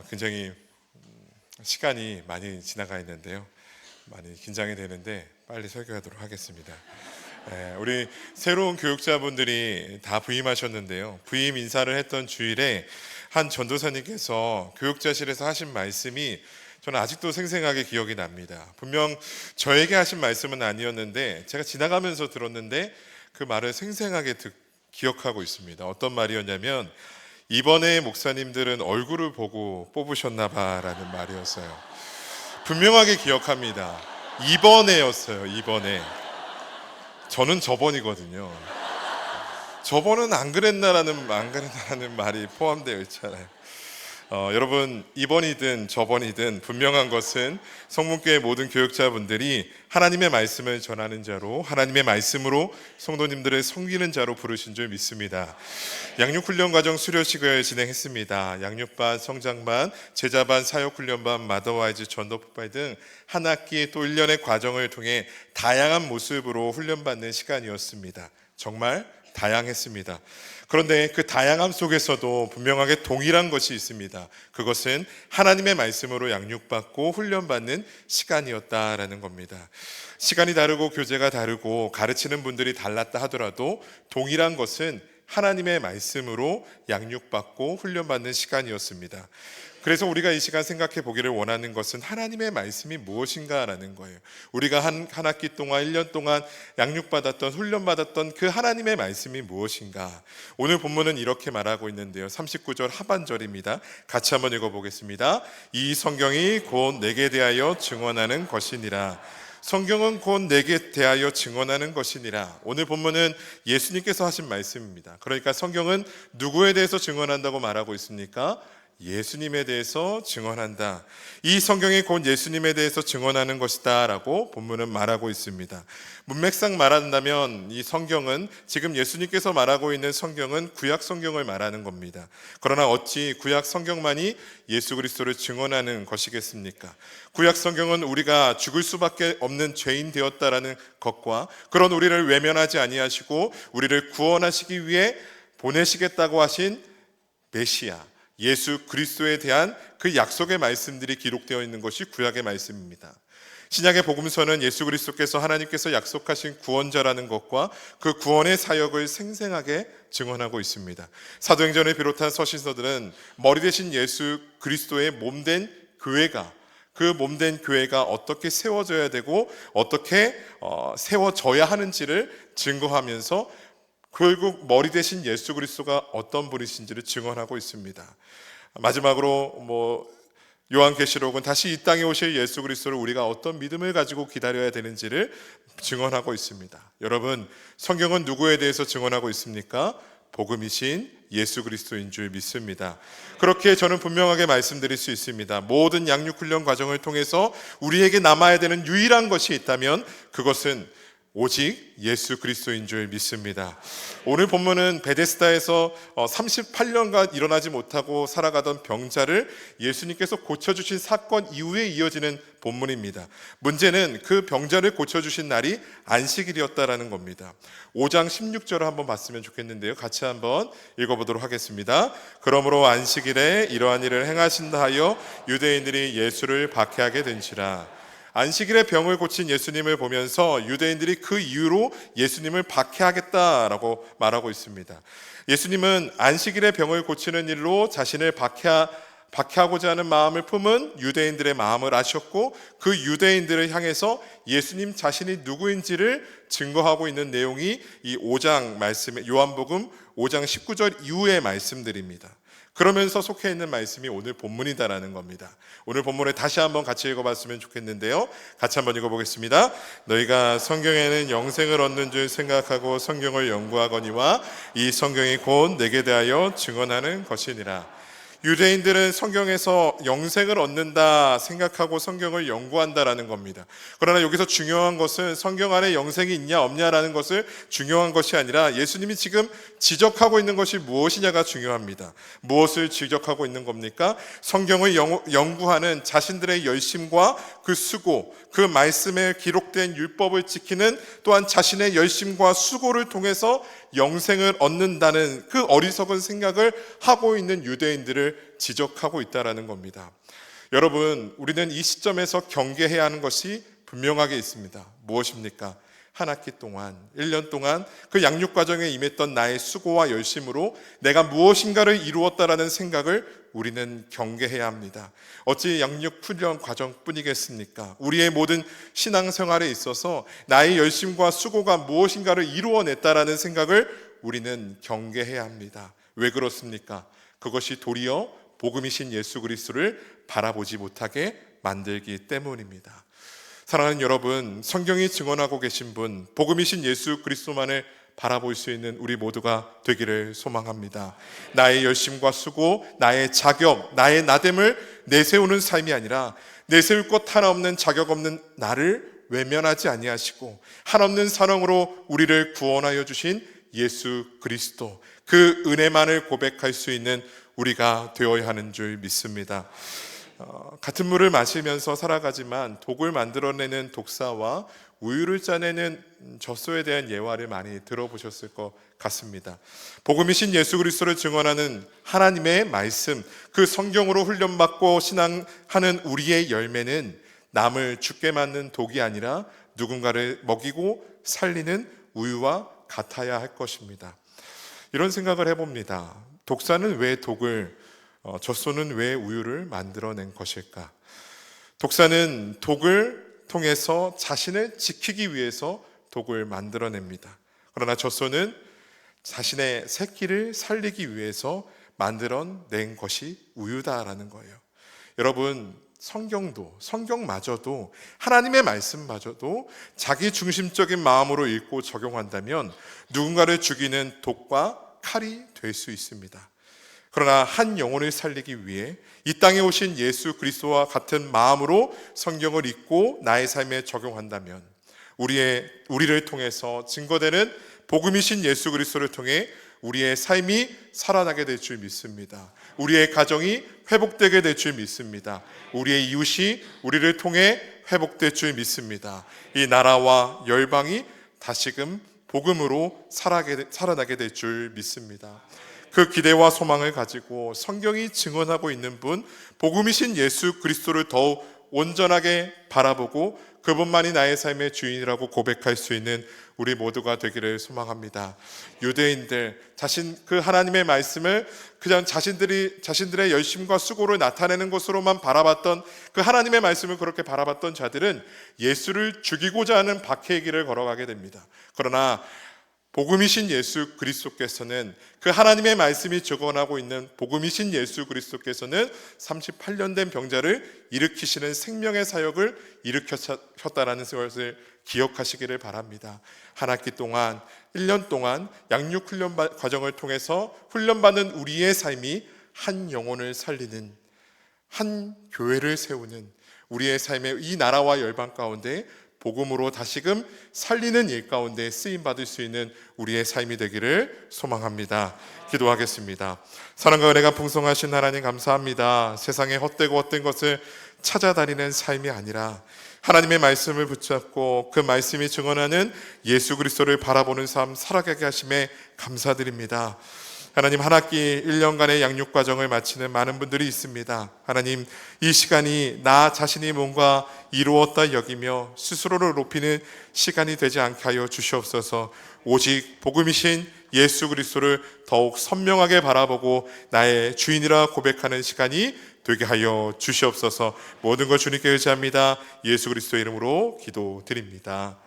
굉장히 시간이 많이 지나가 있는데요. 많이 긴장이 되는데 빨리 설교하도록 하겠습니다. 우리 새로운 교육자분들이 다 부임하셨는데요. 부임 인사를 했던 주일에 한 전도사님께서 교육자실에서 하신 말씀이 저는 아직도 생생하게 기억이 납니다. 분명 저에게 하신 말씀은 아니었는데 제가 지나가면서 들었는데 그 말을 생생하게 기억하고 있습니다. 어떤 말이었냐면, 이번에 목사님들은 얼굴을 보고 뽑으셨나 봐라는 말이었어요. 분명하게 기억합니다. 이번에였어요. 이번에. 저는 저번이거든요. 저번은 안 그랬나라는 말이 포함되어 있잖아요. 여러분, 이번이든 저번이든 분명한 것은 성문교회 모든 교육자분들이 하나님의 말씀을 전하는 자로, 하나님의 말씀으로 성도님들을 섬기는 자로 부르신 줄 믿습니다. 양육훈련 과정 수료식을 진행했습니다. 양육반, 성장반, 제자반, 사역훈련반, 마더와이즈, 전도폭발 등 한 학기 또 1년의 과정을 통해 다양한 모습으로 훈련받는 시간이었습니다. 정말 다양했습니다. 그런데 그 다양함 속에서도 분명하게 동일한 것이 있습니다. 그것은 하나님의 말씀으로 양육받고 훈련받는 시간이었다라는 겁니다. 시간이 다르고 교재가 다르고 가르치는 분들이 달랐다 하더라도 동일한 것은 하나님의 말씀으로 양육받고 훈련받는 시간이었습니다. 그래서 우리가 이 시간 생각해 보기를 원하는 것은 하나님의 말씀이 무엇인가라는 거예요. 우리가 한 학기 동안 1년 동안 양육받았던, 훈련받았던 그 하나님의 말씀이 무엇인가. 오늘 본문은 이렇게 말하고 있는데요. 39절 하반절입니다. 같이 한번 읽어보겠습니다. 이 성경이 곧 내게 대하여 증언하는 것이니라. 성경은 곧 내게 대하여 증언하는 것이니라. 오늘 본문은 예수님께서 하신 말씀입니다. 그러니까 성경은 누구에 대해서 증언한다고 말하고 있습니까? 예수님에 대해서 증언한다. 이 성경이 곧 예수님에 대해서 증언하는 것이다 라고 본문은 말하고 있습니다. 문맥상 말한다면 이 성경은, 지금 예수님께서 말하고 있는 성경은 구약 성경을 말하는 겁니다. 그러나 어찌 구약 성경만이 예수 그리스도를 증언하는 것이겠습니까? 구약 성경은 우리가 죽을 수밖에 없는 죄인 되었다라는 것과, 그런 우리를 외면하지 아니하시고 우리를 구원하시기 위해 보내시겠다고 하신 메시아 예수 그리스도에 대한 그 약속의 말씀들이 기록되어 있는 것이 구약의 말씀입니다. 신약의 복음서는 예수 그리스도께서, 하나님께서 약속하신 구원자라는 것과 그 구원의 사역을 생생하게 증언하고 있습니다. 사도행전을 비롯한 서신서들은 머리 대신 예수 그리스도의 몸된 교회가, 그 몸된 교회가 어떻게 세워져야 되고 어떻게 세워져야 하는지를 증거하면서 결국 머리 대신 예수 그리스도가 어떤 분이신지를 증언하고 있습니다. 마지막으로 요한계시록은 다시 이 땅에 오실 예수 그리스도를 우리가 어떤 믿음을 가지고 기다려야 되는지를 증언하고 있습니다. 여러분, 성경은 누구에 대해서 증언하고 있습니까? 복음이신 예수 그리스도인 줄 믿습니다. 그렇게 저는 분명하게 말씀드릴 수 있습니다. 모든 양육훈련 과정을 통해서 우리에게 남아야 되는 유일한 것이 있다면 그것은 오직 예수 그리스도인 줄 믿습니다. 오늘 본문은 베데스다에서 38년간 일어나지 못하고 살아가던 병자를 예수님께서 고쳐주신 사건 이후에 이어지는 본문입니다. 문제는 그 병자를 고쳐주신 날이 안식일이었다라는 겁니다. 5장 16절을 한번 봤으면 좋겠는데요. 같이 한번 읽어보도록 하겠습니다. 그러므로 안식일에 이러한 일을 행하신다 하여 유대인들이 예수를 박해하게 된지라. 안식일에 병을 고친 예수님을 보면서 유대인들이 그 이유로 예수님을 박해하겠다라고 말하고 있습니다. 예수님은 안식일에 병을 고치는 일로 자신을 박해하고자 하는 마음을 품은 유대인들의 마음을 아셨고, 그 유대인들을 향해서 예수님 자신이 누구인지를 증거하고 있는 내용이 이 5장 말씀의, 요한복음 5장 19절 이후의 말씀들입니다. 그러면서 속해 있는 말씀이 오늘 본문이다라는 겁니다. 오늘 본문을 다시 한번 같이 읽어봤으면 좋겠는데요. 같이 한번 읽어보겠습니다. 너희가 성경에는 영생을 얻는 줄 생각하고 성경을 연구하거니와 이 성경이 곧 내게 대하여 증언하는 것이니라. 유대인들은 성경에서 영생을 얻는다 생각하고 성경을 연구한다라는 겁니다. 그러나 여기서 중요한 것은 성경 안에 영생이 있냐 없냐라는 것을 중요한 것이 아니라 예수님이 지금 지적하고 있는 것이 무엇이냐가 중요합니다. 무엇을 지적하고 있는 겁니까? 성경을 연구하는 자신들의 열심과 그 수고, 그 말씀에 기록된 율법을 지키는 또한 자신의 열심과 수고를 통해서 영생을 얻는다는 그 어리석은 생각을 하고 있는 유대인들을 것을 지적하고 있다라는 겁니다. 여러분, 우리는 이 시점에서 경계해야 하는 것이 분명하게 있습니다. 무엇입니까? 한 학기 동안, 1년 동안 그 양육 과정에 임했던 나의 수고와 열심으로 내가 무엇인가를 이루었다라는 생각을 우리는 경계해야 합니다. 어찌 양육 훈련 과정뿐이겠습니까? 우리의 모든 신앙생활에 있어서 나의 열심과 수고가 무엇인가를 이루어냈다라는 생각을 우리는 경계해야 합니다. 왜 그렇습니까? 그것이 도리어 복음이신 예수 그리스도를 바라보지 못하게 만들기 때문입니다. 사랑하는 여러분, 성경이 증언하고 계신 분, 복음이신 예수 그리스도만을 바라볼 수 있는 우리 모두가 되기를 소망합니다. 나의 열심과 수고, 나의 자격, 나의 나됨을 내세우는 삶이 아니라 내세울 것 하나 없는 자격 없는 나를 외면하지 아니하시고 한없는 사랑으로 우리를 구원하여 주신 예수 그리스도, 그 은혜만을 고백할 수 있는 우리가 되어야 하는 줄 믿습니다. 같은 물을 마시면서 살아가지만 독을 만들어내는 독사와 우유를 짜내는 젖소에 대한 예화를 많이 들어보셨을 것 같습니다. 복음이신 예수 그리스도를 증언하는 하나님의 말씀, 그 성경으로 훈련받고 신앙하는 우리의 열매는 남을 죽게 만든 독이 아니라 누군가를 먹이고 살리는 우유와 같아야 할 것입니다. 이런 생각을 해봅니다. 독사는 왜 독을, 젖소는 왜 우유를 만들어낸 것일까? 독사는 독을 통해서 자신을 지키기 위해서 독을 만들어냅니다. 그러나 젖소는 자신의 새끼를 살리기 위해서 만들어낸 것이 우유다라는 거예요. 여러분, 성경마저도, 하나님의 말씀마저도 자기 중심적인 마음으로 읽고 적용한다면 누군가를 죽이는 독과 칼이 될 수 있습니다. 그러나 한 영혼을 살리기 위해 이 땅에 오신 예수 그리스도와 같은 마음으로 성경을 읽고 나의 삶에 적용한다면 우리를 통해서 증거되는 복음이신 예수 그리스도를 통해 우리의 삶이 살아나게 될 줄 믿습니다. 우리의 가정이 회복되게 될 줄 믿습니다. 우리의 이웃이 우리를 통해 회복될 줄 믿습니다. 이 나라와 열방이 다시금 복음으로 살아나게 될 줄 믿습니다. 그 기대와 소망을 가지고 성경이 증언하고 있는 분, 복음이신 예수 그리스도를 더욱 온전하게 바라보고 그분만이 나의 삶의 주인이라고 고백할 수 있는 우리 모두가 되기를 소망합니다. 유대인들, 그 하나님의 말씀을 그냥 자신들의 열심과 수고를 나타내는 것으로만 바라봤던, 그 하나님의 말씀을 그렇게 바라봤던 자들은 예수를 죽이고자 하는 박해의 길을 걸어가게 됩니다. 그러나 복음이신 예수 그리스도께서는, 그 하나님의 말씀이 증언하고 있는 복음이신 예수 그리스도께서는 38년 된 병자를 일으키시는 생명의 사역을 일으켰다라는 것을 기억하시기를 바랍니다. 한 학기 동안, 1년 동안 양육 훈련 과정을 통해서 훈련받는 우리의 삶이 한 영혼을 살리는, 한 교회를 세우는 우리의 삶의 이 나라와 열방 가운데 복음으로 다시금 살리는 일 가운데 쓰임받을 수 있는 우리의 삶이 되기를 소망합니다. 기도하겠습니다. 사랑과 은혜가 풍성하신 하나님 감사합니다. 세상에 헛된 것을 찾아다니는 삶이 아니라 하나님의 말씀을 붙잡고 그 말씀이 증언하는 예수 그리스도를 바라보는 삶 살아가게 하심에 감사드립니다. 하나님, 한 학기 1년간의 양육 과정을 마치는 많은 분들이 있습니다. 하나님, 이 시간이 나 자신이 뭔가 이루었다 여기며 스스로를 높이는 시간이 되지 않게 하여 주시옵소서. 오직 복음이신 예수 그리스도를 더욱 선명하게 바라보고 나의 주인이라 고백하는 시간이 되게 하여 주시옵소서. 모든 것 주님께 의지합니다. 예수 그리스도의 이름으로 기도드립니다.